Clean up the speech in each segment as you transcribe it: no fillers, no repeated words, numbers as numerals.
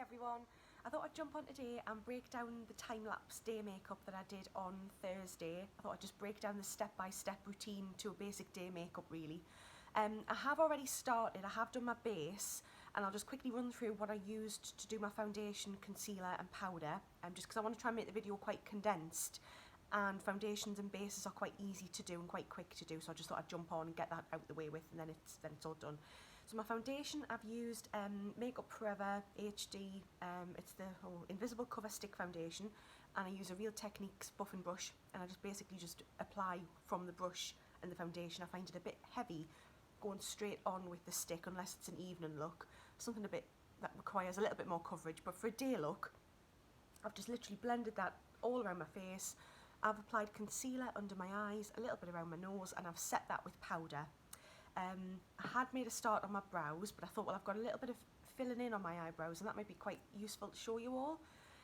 everyone. I thought I'd jump on today and break down the time-lapse day makeup that I did on Thursday. I thought I'd just break down the step-by-step routine to a basic day makeup really. I have already started, I have done my base, and I'll just quickly run through what I used to do my foundation, concealer and powder, just because I want to try and make the video quite condensed, and foundations and bases are quite easy to do and quite quick to do, so I just thought I'd jump on and get that out the way with, and then it's all done. So my foundation, I've used Makeup Forever HD, it's the Invisible Cover Stick Foundation, and I use a Real Techniques buffing brush, and I just basically just apply from the brush and the foundation. I find it a bit heavy going straight on with the stick unless it's an evening look, something a bit that requires a little bit more coverage. But for a day look, I've just literally blended that all around my face. I've applied concealer under my eyes, a little bit around my nose, and I've set that with powder. I had made a start on my brows, but I thought, well, I've got a little bit of filling in on my eyebrows and that might be quite useful to show you all.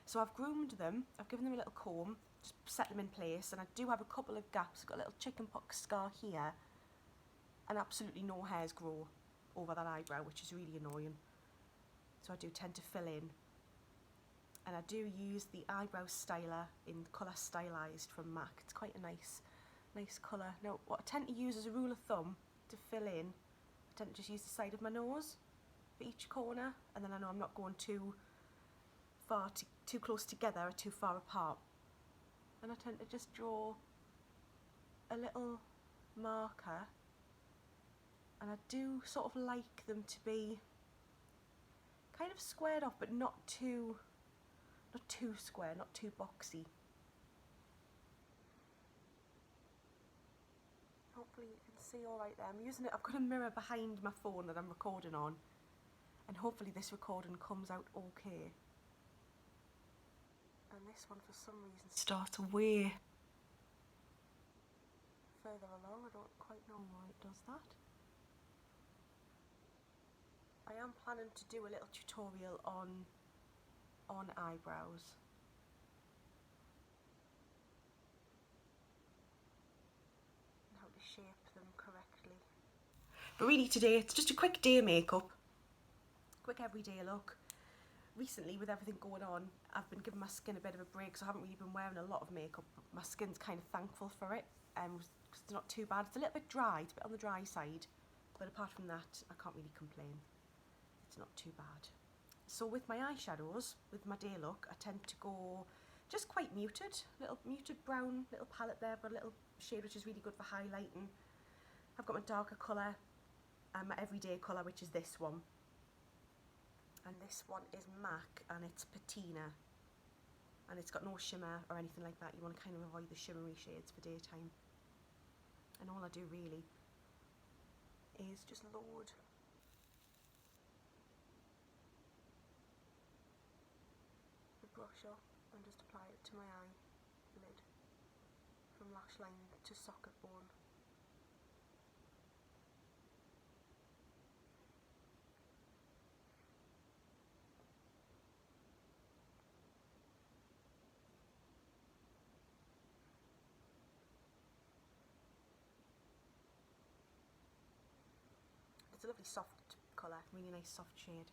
So I've groomed them, I've given them a little comb, just set them in place, and I do have a couple of gaps. I've got a little chickenpox scar here, and absolutely no hairs grow over that eyebrow, which is really annoying. So I do tend to fill in. And I do use the eyebrow styler in the colour Stylized from MAC. It's quite a nice colour. Now, what I tend to use as a rule of thumb to fill in, I tend to just use the side of my nose for each corner, and then I know I'm not going too close together or too far apart. And I tend to just draw a little marker, and I do sort of like them to be kind of squared off, but not too square, not too boxy. Hopefully you can see all right there. I'm using it, I've got a mirror behind my phone that I'm recording on, and hopefully this recording comes out okay. And this one for some reason starts way further along. I don't quite know why it does that. I am planning to do a little tutorial on eyebrows. How to shape them correctly. But really today it's just a quick day makeup, quick everyday look. Recently, with everything going on, I've been giving my skin a bit of a break, so I haven't really been wearing a lot of makeup, but my skin's kind of thankful for it, because it's not too bad. It's a little bit dry, it's a bit on the dry side, but apart from that I can't really complain. It's not too bad. So with my eyeshadows, with my day look, I tend to go just quite muted, little muted brown, little palette there. I've got a little shade which is really good for highlighting. I've got my darker colour and my everyday colour, which is this one. And this one is MAC, and it's Patina. And it's got no shimmer or anything like that. You want to kind of avoid the shimmery shades for daytime. And all I do really is just load the brush up and just apply it to my eyelid from lash line to socket bone. It's a lovely soft colour, really nice soft shade.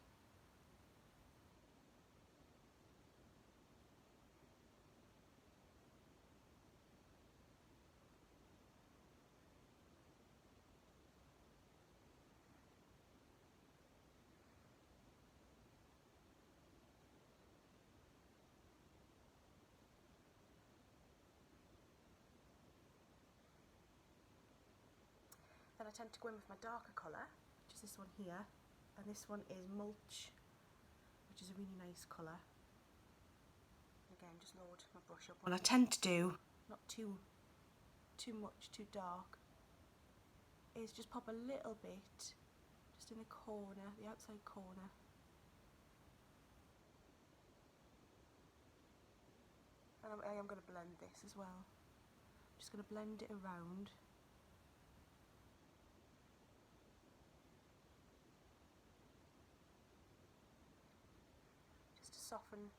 Then I tend to go in with my darker colour, which is this one here, and this one is Mulch, which is a really nice colour. Again, just load my brush up. What I tend to do, not too much, too dark, is just pop a little bit just in the corner, the outside corner. And I am going to blend this as well. I'm just going to blend it around. Just to soften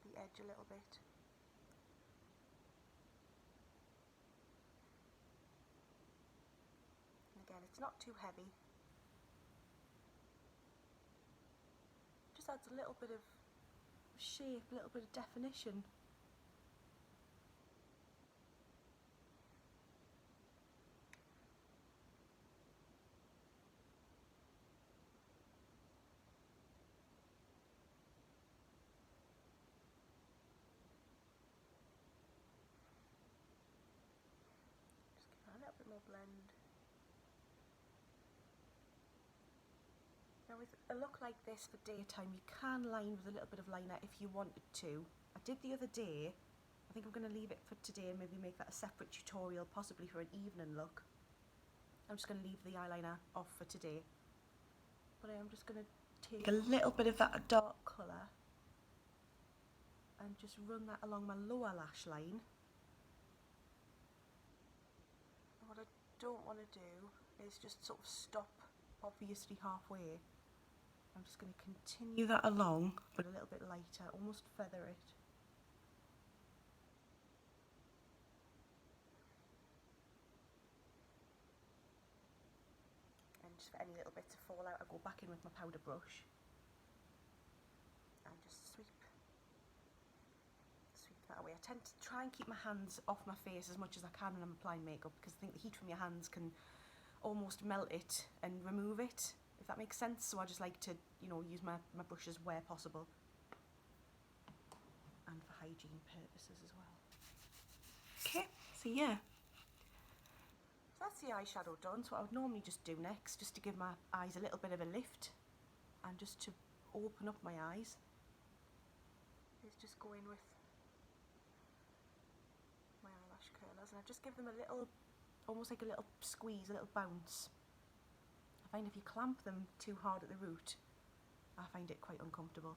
the edge a little bit. And again, it's not too heavy. just adds a little bit of shape, a little bit of definition. Just give that a little bit more blend. Now with a look like this for daytime, you can line with a little bit of liner if you wanted to. I did the other day. I think I'm going to leave it for today and maybe make that a separate tutorial, possibly for an evening look. I'm just going to leave the eyeliner off for today. But I am just going to take a little bit of that dark colour and just run that along my lower lash line. And what I don't want to do is just sort of stop obviously halfway. I'm just going to continue that along, but a little bit lighter, almost feather it. And just for any little bits of fallout, I go back in with my powder brush and just sweep that away. I tend to try and keep my hands off my face as much as I can when I'm applying makeup, because I think the heat from your hands can almost melt it and remove it, if that makes sense. So I just like to, you know, use my brushes where possible, and for hygiene purposes as well. Okay, so yeah, so that's the eyeshadow done. So what I would normally just do next, just to give my eyes a little bit of a lift and just to open up my eyes, is just go in with my eyelash curlers, and I just give them a little, almost like a little squeeze, a little bounce. I find if you clamp them too hard at the root, I find it quite uncomfortable,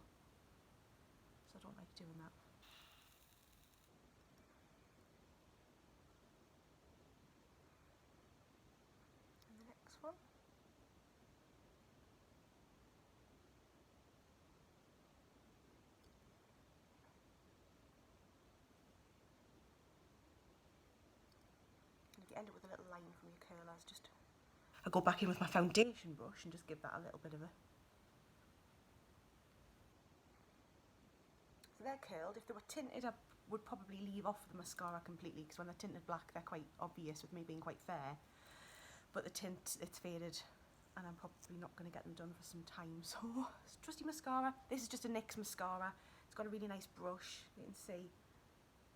so I don't like doing that. And the next one. And you end up with a little line from your curlers. Just I go back in with my foundation brush and just give that a little bit of a... So they're curled. If they were tinted, I would probably leave off the mascara completely, because when they're tinted black, they're quite obvious with me being quite fair. But the tint, it's faded, and I'm probably not going to get them done for some time. So, trusty mascara. This is just a NYX mascara. It's got a really nice brush. You can see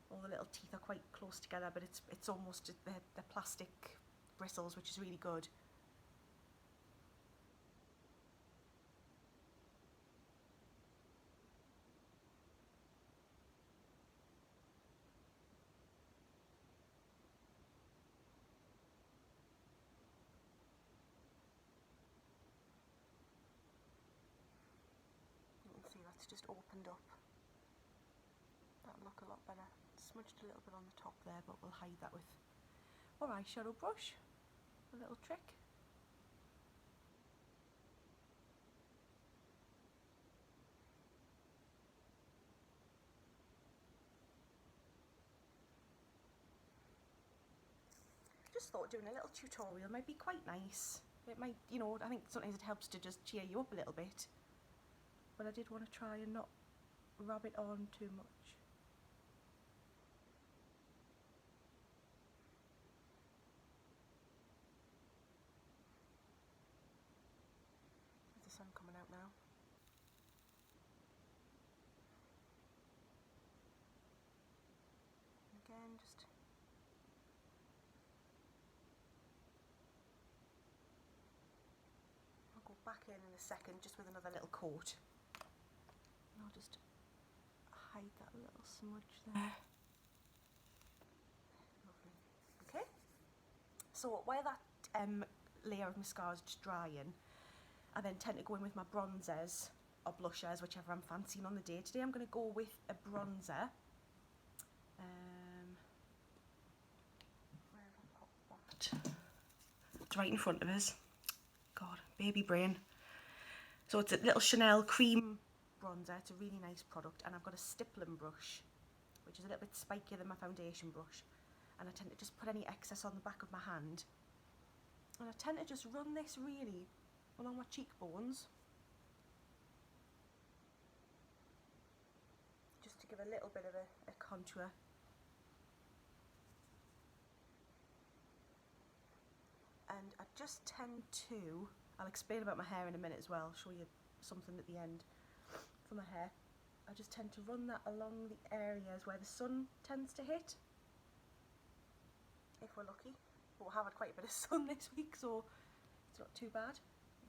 all the little teeth are quite close together, but it's almost the plastic bristles, which is really good. You can see that's just opened up. That'll look a lot better. Smudged a little bit on the top there, but we'll hide that with our eyeshadow brush. A little trick. Just thought doing a little tutorial might be quite nice. It might, you know, I think sometimes it helps to just cheer you up a little bit. But I did want to try and not rub it on too much. There's the sun coming out now. And again, just I'll go back in a second just with another little coat. And I'll just hide that little smudge there. Lovely. Okay. So while that layer of mascara is just drying, I then tend to go in with my bronzers or blushers, whichever I'm fancying on the day. Today I'm going to go with a bronzer. Where have I popped that? It's right in front of us. God, baby brain. So it's a little Chanel cream bronzer. It's a really nice product, and I've got a stippling brush, which is a little bit spikier than my foundation brush, and I tend to just put any excess on the back of my hand, and I tend to just run this really along my cheekbones, give a little bit of a contour. And I just tend to, I'll explain about my hair in a minute as well, show you something at the end for my hair. I just tend to run that along the areas where the sun tends to hit, if we're lucky. But we'll have had quite a bit of sun this week, so it's not too bad.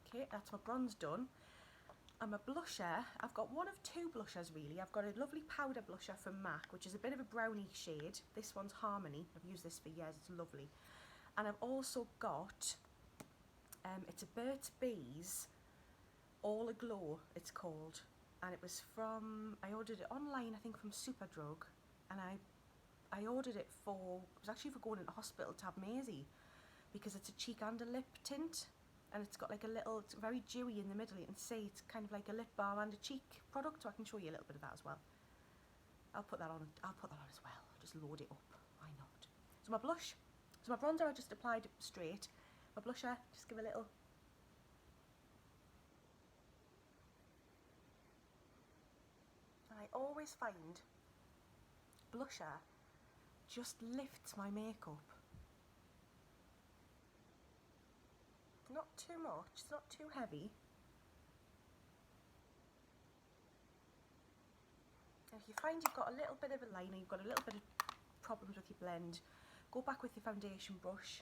Okay, that's my bronze done. And my blusher, I've got one of two blushers really. I've got a lovely powder blusher from MAC, which is a bit of a brownie shade. This one's Harmony. I've used this for years, it's lovely. And I've also got, it's a Burt's Bees All Aglow, it's called. And it was from, I ordered it online, I think from Superdrug. And I ordered it for, it was actually for going into hospital to have Maisie, because it's a cheek and a lip tint. And it's got like a little, it's very dewy in the middle. You can see it's kind of like a lip balm and a cheek product, so I can show you a little bit of that as well. I'll put that on as well. I'll just load it up, why not? So my blush, so my bronzer I just applied straight. My blusher, just give a little. And I always find blusher just lifts my makeup. Not too much, it's not too heavy. And if you find you've got a little bit of a liner, you've got a little bit of problems with your blend, go back with your foundation brush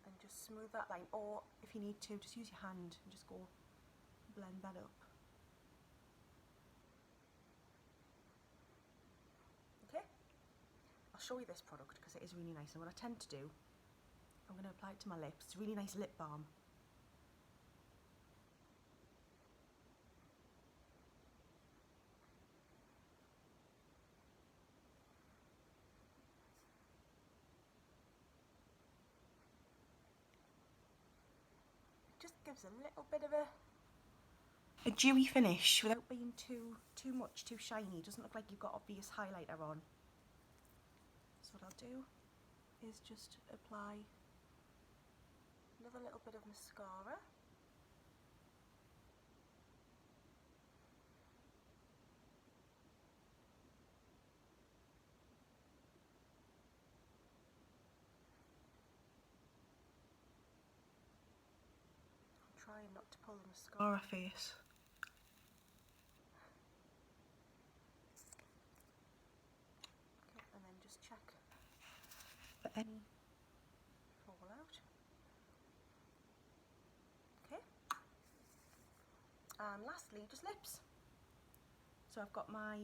and just smooth that line, or if you need to, just use your hand and just go blend that up. Okay, I'll show you this product because it is really nice, and what I tend to do, I'm going to apply it to my lips. It's a really nice lip balm. It just gives a little bit of a dewy finish without being too much, too shiny. It doesn't look like you've got obvious highlighter on. So what I'll do is just apply another little bit of mascara. I'm trying not to pull the mascara face. Okay, and then just check for any fallout. Okay. And lastly, just lips. So I've got my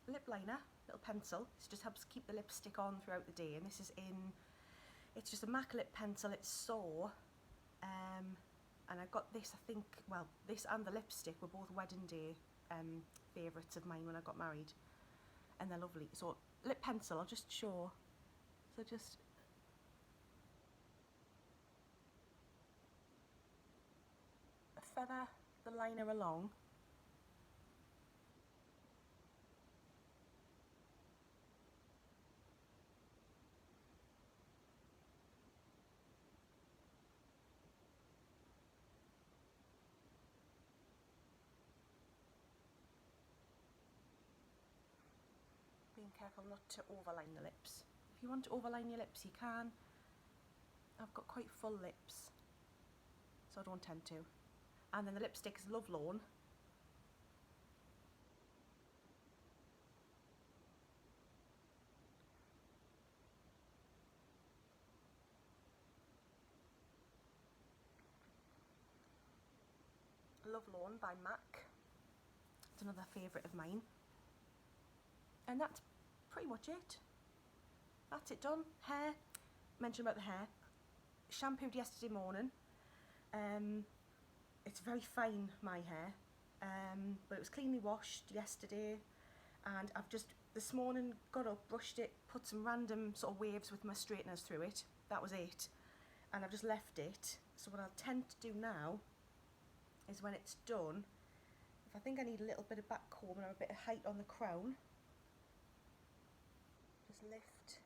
lip liner, little pencil. This just helps keep the lipstick on throughout the day. And this is in, it's just a MAC lip pencil. It's So. And I got this, I think, well, this and the lipstick were both wedding day favourites of mine when I got married. And they're lovely. So lip pencil, I'll just show. So just feather the liner along. Being careful not to overline the lips. If you want to overline your lips, you can. I've got quite full lips, so I don't tend to. And then the lipstick is Love Lone. Love Lone by MAC. It's another favourite of mine. And that's pretty much it. That's it done. Hair, mention about the hair. Shampooed yesterday morning. It's very fine, my hair, but it was cleanly washed yesterday, and I've just this morning got up, brushed it, put some random sort of waves with my straighteners through it. That was it, and I've just left it. So what I'll tend to do now is when it's done, if I think I need a little bit of back comb or a bit of height on the crown, just lift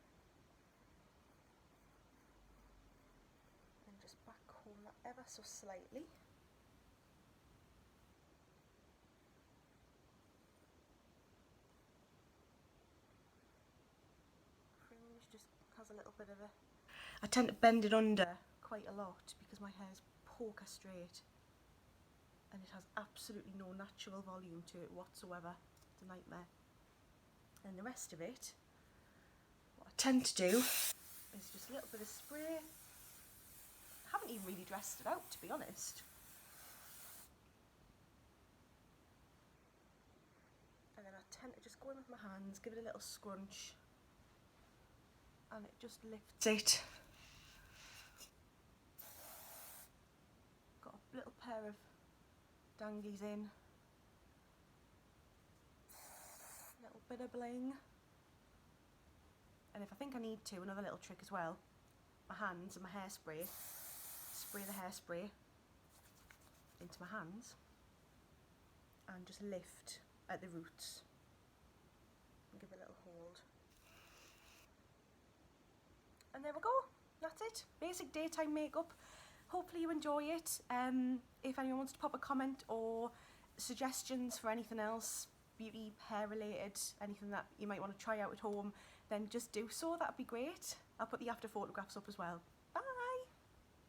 and just back comb that ever so slightly. bit of a... I tend to bend it under quite a lot because my hair's poker straight and it has absolutely no natural volume to it whatsoever. It's a nightmare. And the rest of it, what I tend to do is just a little bit of spray. I haven't even really dressed it out, to be honest. And then I tend to just go in with my hands, give it a little scrunch, and it just lifts it. Got a little pair of danglies in. Little bit of bling. And if I think I need to, another little trick as well, my hands and my hairspray, spray the hairspray into my hands and just lift at the roots and give it a little hold. And there we go, that's it. Basic daytime makeup. Hopefully you enjoy it. If anyone wants to pop a comment or suggestions for anything else, beauty, hair related, anything that you might want to try out at home, then just do so, that'd be great. I'll put the after photographs up as well.